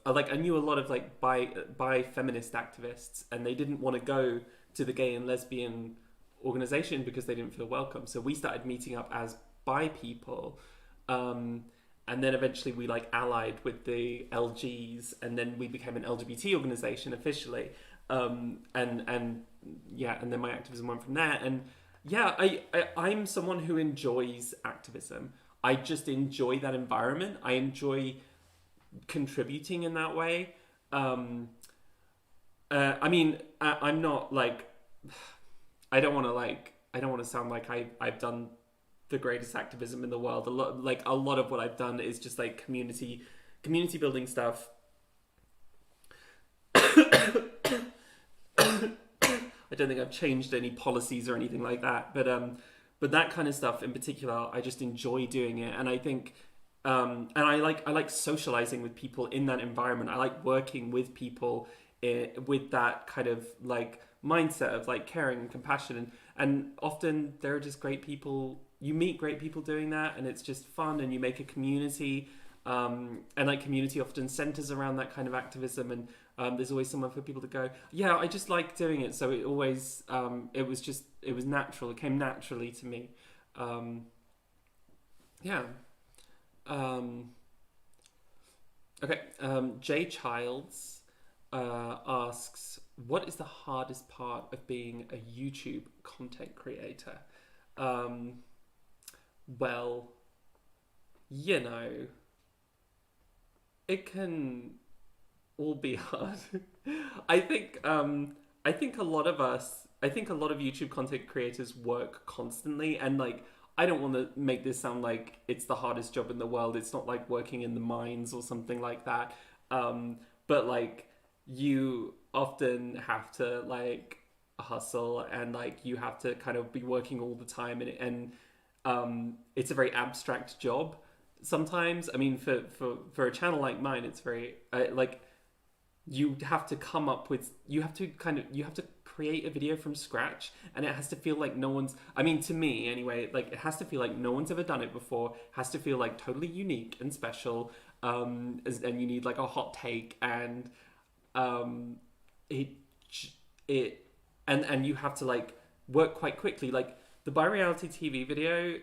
I knew a lot of like bi feminist activists, and they didn't want to go to the gay and lesbian organization because they didn't feel welcome. So we started meeting up as bi people, and then eventually we like allied with the LGs, and then we became an LGBT organization officially. And then my activism went from there. And yeah, I'm someone who enjoys activism. I just enjoy that environment. I enjoy contributing in that way. I'm not like, I don't want to sound like I've done the greatest activism in the world. A lot of what I've done is just like community building stuff. I don't think I've changed any policies or anything like that, but that kind of stuff in particular, I just enjoy doing it, and I think, and I like socializing with people in that environment. I like working with people with that kind of like mindset of like caring and compassion, and often there are just great people. You meet great people doing that, and it's just fun, and you make a community, and like community often centers around that kind of activism, and there's always somewhere for people to go. Yeah, I just like doing it, so it always it was natural. It came naturally to me. Okay. Jay Childs asks, what is the hardest part of being a YouTube content creator? Well, you know, it can all be hard. I think a lot of YouTube content creators work constantly, and like, I don't want to make this sound like it's the hardest job in the world. It's not like working in the mines or something like that. But like, you often have to like hustle, and like you have to kind of be working all the time, and it's a very abstract job sometimes. I mean, for a channel like mine, it's very like you have to come up with, you have to create a video from scratch, and it has to feel like no one's, I mean, to me anyway, like it has to feel like no one's ever done it before, has to feel like totally unique and special, and you need like a hot take, and and you have to like work quite quickly. Like the bi-reality TV video,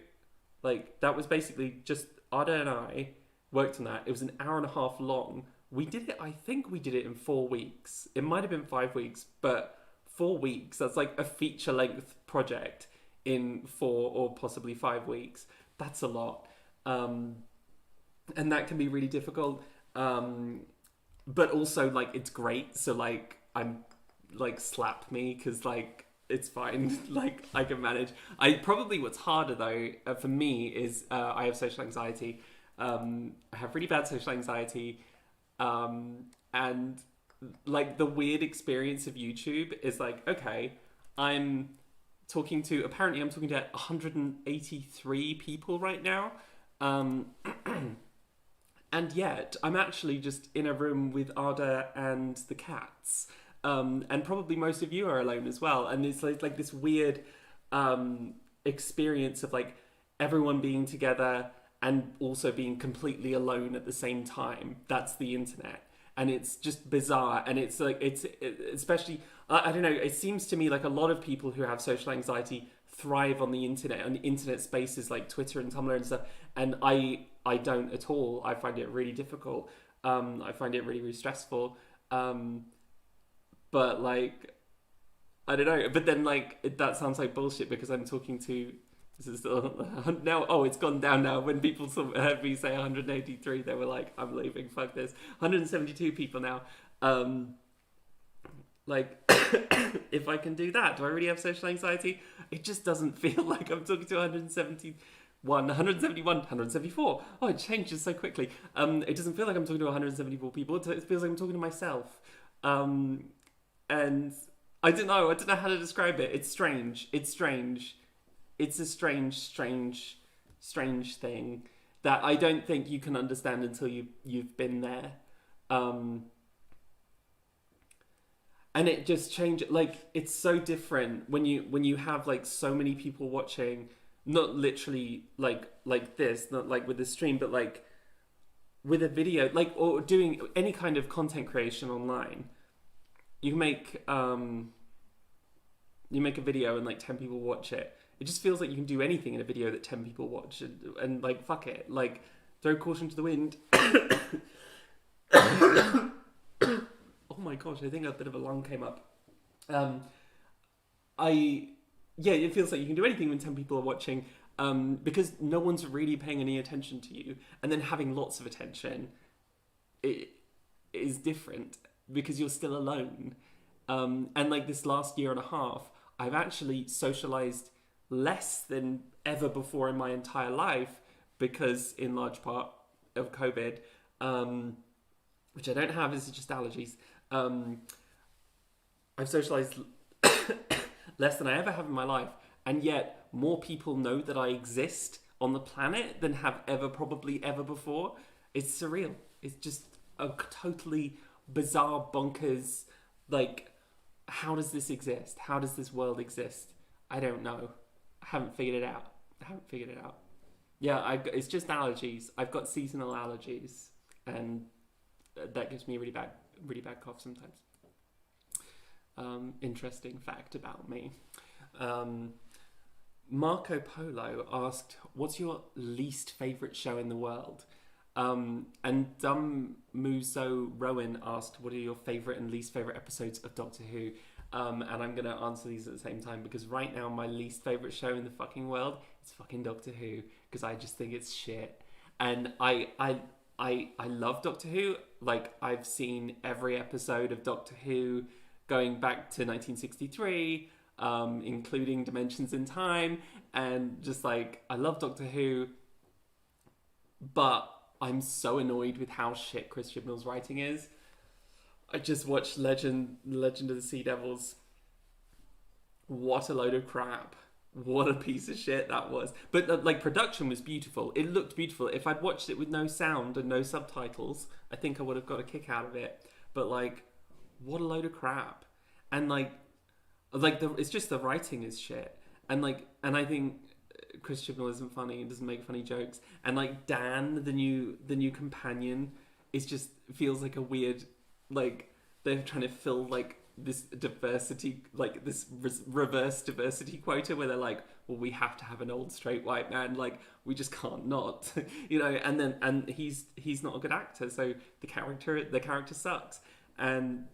like that was basically just Ada and I worked on that. It was an hour and a half long. We did it, I think we did it in 4 weeks. It might have been 5 weeks, but 4 weeks, that's like a feature length project in 4 or possibly 5 weeks. That's a lot. And that can be really difficult. But also like it's great. So like I'm like slap me, because like it's fine. Like I can manage. What's harder though for me is I have social anxiety. I have really bad social anxiety. And like the weird experience of YouTube is like, okay, I'm talking to 183 people right now. And yet I'm actually just in a room with Ada and the cats. And probably most of you are alone as well. And it's like this weird experience of like everyone being together and also being completely alone at the same time. That's the internet. And it's just bizarre. And it's like, especially, I don't know, it seems to me like a lot of people who have social anxiety thrive on the internet spaces like Twitter and Tumblr and stuff. And I don't at all. I find it really difficult. I find it really, really stressful. But like, I don't know. But then like, that sounds like bullshit because I'm talking to, this is now, oh, it's gone down now. When people heard me say 183, they were like, I'm leaving, fuck this. 172 people now. Like, if I can do that, do I really have social anxiety? It just doesn't feel like I'm talking to 171, 174. Oh, it changes so quickly. It doesn't feel like I'm talking to 174 people. It feels like I'm talking to myself. And I don't know how to describe it. It's strange. It's a strange thing that I don't think you can understand until you've been there. And it just changes, like, it's so different when you have like so many people watching, not literally like this, not like with the stream, but like with a video, like, or doing any kind of content creation online. You make a video and like 10 people watch it. It just feels like you can do anything in a video that 10 people watch, and like, fuck it, like, throw caution to the wind. Oh my gosh, I think a bit of a lung came up. It feels like you can do anything when 10 people are watching, because no one's really paying any attention to you. And then having lots of attention, it is different because you're still alone. And like this last year and a half, I've actually socialized less than ever before in my entire life, because in large part of COVID, which I don't have, this is just allergies. I've socialized less than I ever have in my life, and yet more people know that I exist on the planet than have ever before. It's surreal. It's just a totally bizarre, bonkers, like, how does this exist? How does this world exist? I don't know. I haven't figured it out. Yeah, it's just allergies. I've got seasonal allergies, and that gives me a really bad cough sometimes. Interesting fact about me. Marco Polo asked, what's your least favourite show in the world? And Dumb Muso Rowan asked, what are your favourite and least favourite episodes of Doctor Who? And I'm going to answer these at the same time, because right now my least favourite show in the fucking world is fucking Doctor Who, because I just think it's shit. And I love Doctor Who. Like, I've seen every episode of Doctor Who going back to 1963, including Dimensions in Time, and just like, I love Doctor Who, but I'm so annoyed with how shit Chris Chibnall's writing is. I just watched Legend of the Sea Devils. What a load of crap. What a piece of shit that was. But like, production was beautiful. It looked beautiful. If I'd watched it with no sound and no subtitles, I think I would have got a kick out of it. But like, what a load of crap. And it's just the writing is shit. And I think Chris Chibnall isn't funny and doesn't make funny jokes. And like Dan, the new companion, is just feels like a weird, like they're trying to fill like this diversity, like this reverse diversity quota where they're like, well, we have to have an old straight white man, like we just can't not, you know. And he's not a good actor, so the character sucks. And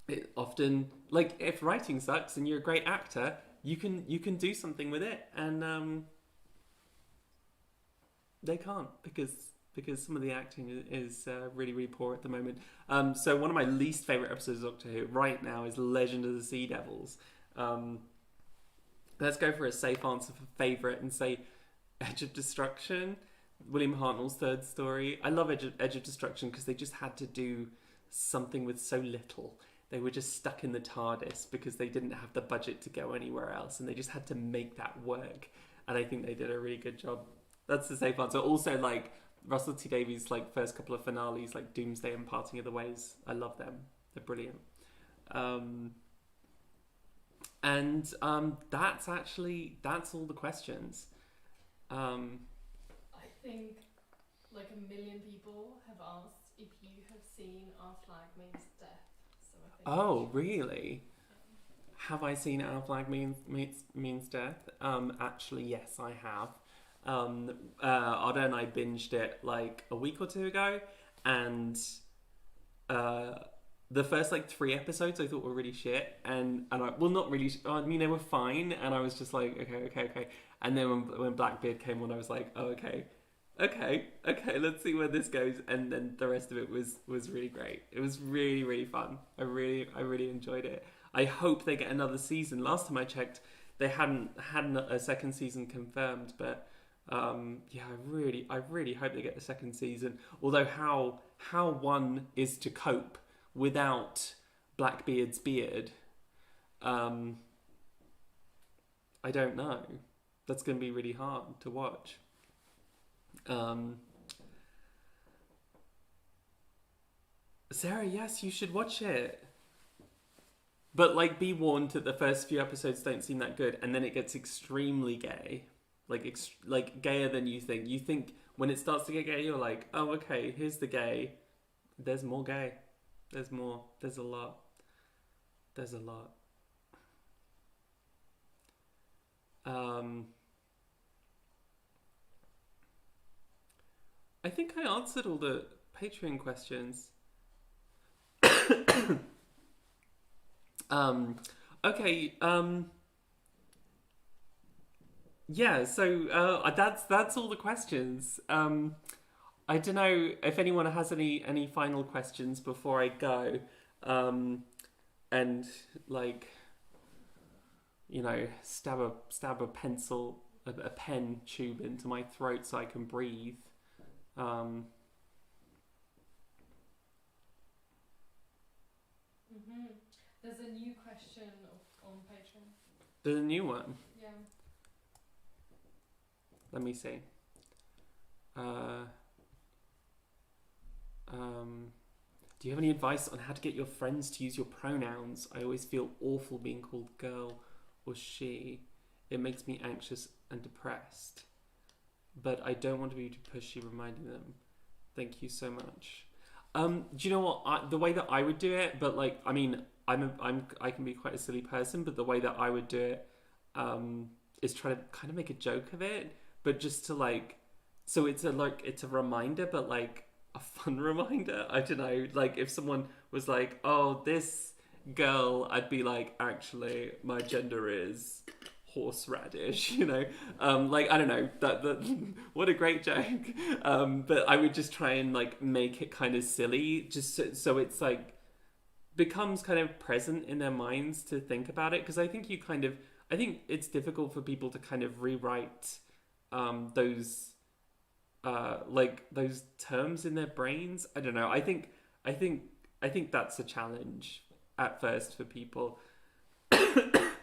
it often, like, if writing sucks and you're a great actor, you can do something with it, and they can't because some of the acting is really, really poor at the moment. So one of my least favourite episodes of Doctor Who right now is Legend of the Sea Devils. Let's go for a safe answer for favourite and say Edge of Destruction, William Hartnell's third story. I love Edge of Destruction because they just had to do something with so little. They were just stuck in the TARDIS because they didn't have the budget to go anywhere else, and they just had to make that work. And I think they did a really good job. That's the safe answer. Also, like, Russell T Davies' like first couple of finales, like Doomsday and Parting of the Ways. I love them. They're brilliant. That's all the questions. I think like 1 million people have asked if you have seen Our Flag Means Death. So I think Oh, really? Have I seen Our Flag Means Death? Actually, yes, I have. Oda and I binged it like a week or two ago, and the first like 3 episodes I thought were really shit, and not really. I mean, they were fine, and I was just like, okay. And then when Blackbeard came on, I was like, oh, okay, let's see where this goes. And then the rest of it was really great. It was really, really fun. I really enjoyed it. I hope they get another season. Last time I checked, they hadn't a second season confirmed, but yeah, I really hope they get the second season. Although how one is to cope without Blackbeard's beard, I don't know. That's going to be really hard to watch. Sarah, yes, you should watch it. But like, be warned that the first few episodes don't seem that good, and then it gets extremely gay. Like gayer than you think. You think when it starts to get gay, you're like, oh, okay, here's the gay. There's more gay. There's more. There's a lot. I think I answered all the Patreon questions. Okay. Yeah. So that's all the questions. I don't know if anyone has any final questions before I go, and like, you know, stab a pencil, a pen tube into my throat so I can breathe. There's a new question on Patreon. There's a new one. Yeah. Let me see. Do you have any advice on how to get your friends to use your pronouns? I always feel awful being called girl or she. It makes me anxious and depressed. But I don't want to be too pushy reminding them. Thank you so much. Do you know what? The way that I would do it, but like, I mean, I can be quite a silly person, but the way that I would do it is try to kind of make a joke of it, but just to like, so it's a reminder, but like a fun reminder. I don't know. Like if someone was like, "Oh, this girl," I'd be like, "Actually, my gender is horseradish," you know. Like I don't know. That what a great joke. But I would just try and like make it kind of silly, just so it's like becomes kind of present in their minds to think about it. Because I think it's difficult for people to kind of rewrite those terms in their brains. I don't know. I think that's a challenge at first for people. I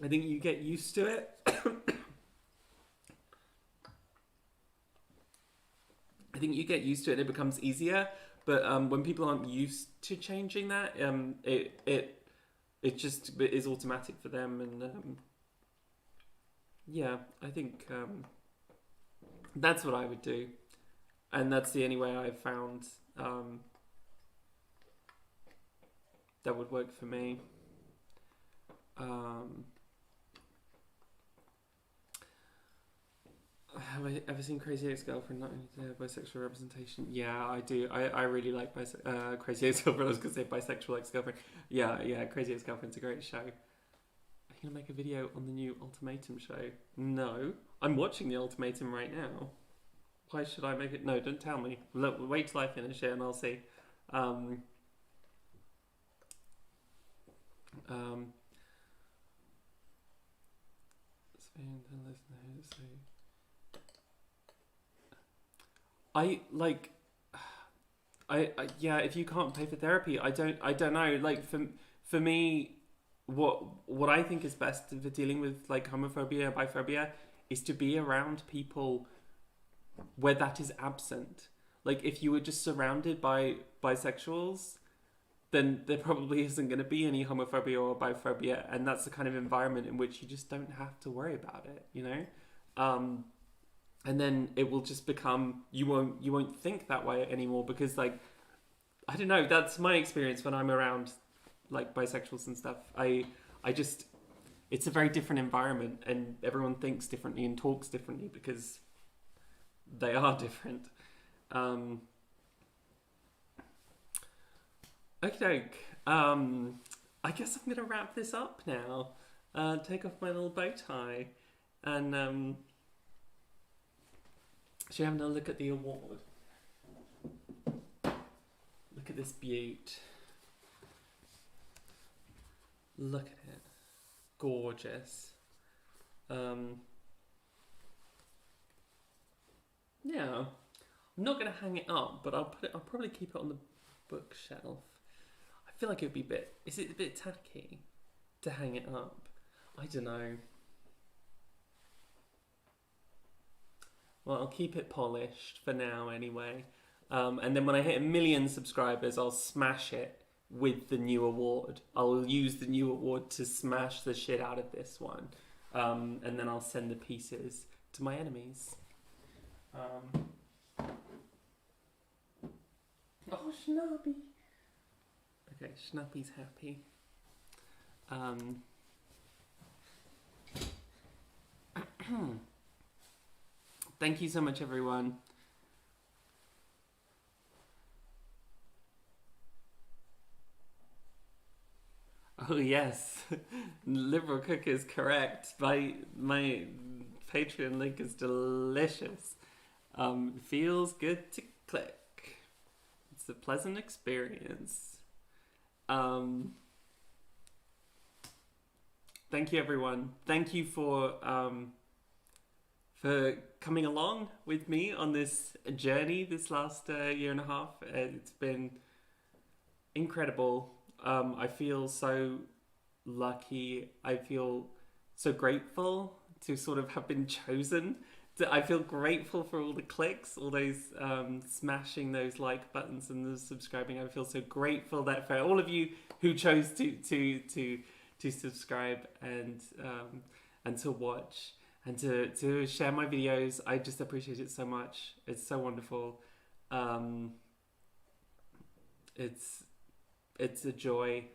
think you get used to it. I think you get used to it and it becomes easier. But when people aren't used to changing that, it just is automatic for them, and yeah, I think that's what I would do, and that's the only way I've found that would work for me. Have I ever seen Crazy Ex-Girlfriend? Not only bisexual representation. Yeah, I do. I really like Crazy Ex-Girlfriend. I was going to say Bisexual Ex-Girlfriend. Yeah, Crazy Ex-Girlfriend's a great show. Are you going to make a video on the new Ultimatum show? No. I'm watching the Ultimatum right now. Why should I make it? No, don't tell me. Look, wait till I finish it and I'll see. Yeah, if you can't pay for therapy, I don't know. Like for me, what I think is best for dealing with like homophobia, biphobia, is to be around people where that is absent. Like if you were just surrounded by bisexuals, then there probably isn't going to be any homophobia or biphobia, and that's the kind of environment in which you just don't have to worry about it, you know. And then it will just become you won't think that way anymore, because like I don't know, that's my experience when I'm around like bisexuals and stuff. I just, it's a very different environment, and everyone thinks differently and talks differently because they are different. Okay, I guess I'm gonna wrap this up now. Take off my little bow tie, and should have another look at the award. Look at this beaut. Look at it. Gorgeous. Yeah. I'm not gonna hang it up, but I'll probably keep it on the bookshelf. I feel like it'd be is it a bit tacky to hang it up? I don't know. Well, I'll keep it polished for now anyway. And then when I hit 1 million subscribers, I'll smash it with the new award. I'll use the new award to smash the shit out of this one. And then I'll send the pieces to my enemies. Oh, Schnappy. Okay, Schnappy's happy. Thank you so much, everyone. Oh yes, Liberal Cook is correct. My Patreon link is delicious. Feels good to click. It's a pleasant experience. Thank you, everyone. Thank you for coming along with me on this journey this last year and a half. It's been incredible. I feel so lucky. I feel so grateful to sort of have been chosen. I feel grateful for all the clicks, all those smashing those like buttons and the subscribing. I feel so grateful that for all of you who chose to subscribe and to watch and to share my videos. I just appreciate it so much. It's so wonderful. It's a joy.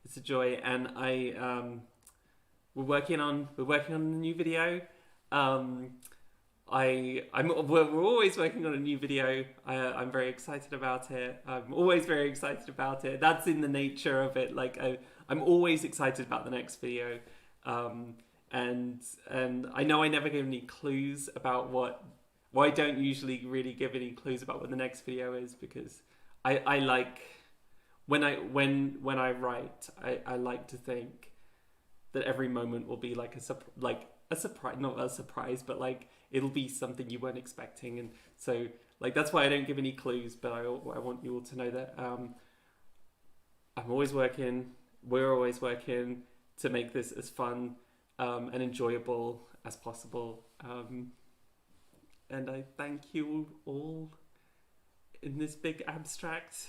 It's a joy, and we're working on a new video. We're always working on a new video. I'm very excited about it. I'm always very excited about it. That's in the nature of it. Like I'm always excited about the next video. And I know I never give any clues about well, I don't usually really give any clues about what the next video is, because I like when I write, I like to think that every moment will be like a surprise, not a surprise, but like it'll be something you weren't expecting. And so like that's why I don't give any clues, but I want you all to know that I'm always working, we're always working to make this as fun and enjoyable as possible. And I thank you all in this big abstract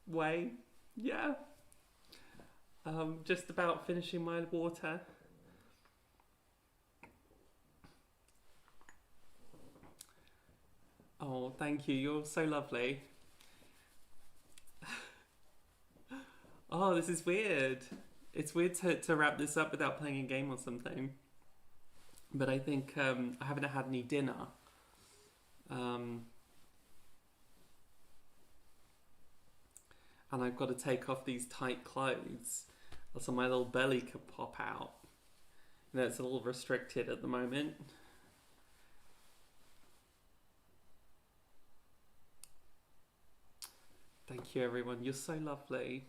way. Yeah. Just about finishing my water. Oh, thank you. You're so lovely. Oh, this is weird. It's weird to wrap this up without playing a game or something. But I think I haven't had any dinner. And I've got to take off these tight clothes so my little belly could pop out. You know, it's a little restricted at the moment. Thank you, everyone. You're so lovely.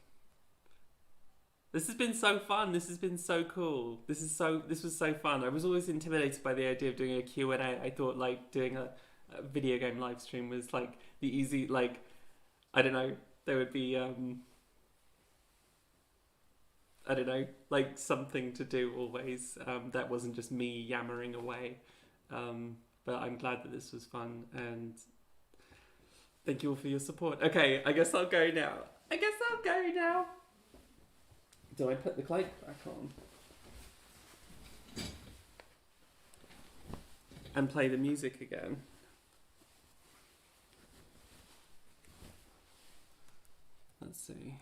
This has been so fun. This has been so cool. This was so fun. I was always intimidated by the idea of doing a Q&A. I thought like doing a video game live stream was like the easy, like, I don't know, there would be, I don't know, like something to do always that wasn't just me yammering away. But I'm glad that this was fun, and thank you all for your support. Okay, I guess I'll go now. Do I put the cloak back on? And play the music again? Let's see.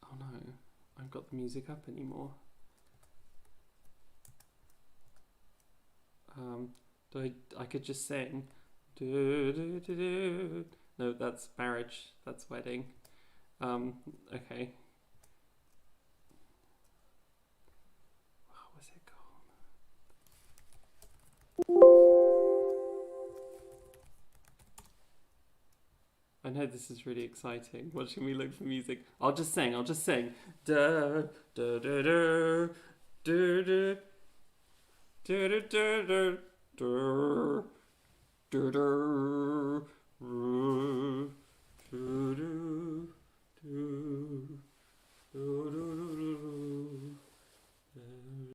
Oh no, I haven't got the music up anymore. I could just sing. Do, do, do, do. No, that's marriage. That's wedding. Okay. What was it called? I know this is really exciting. Watching me look for music. I'll just sing. Da da da da da da da da da da da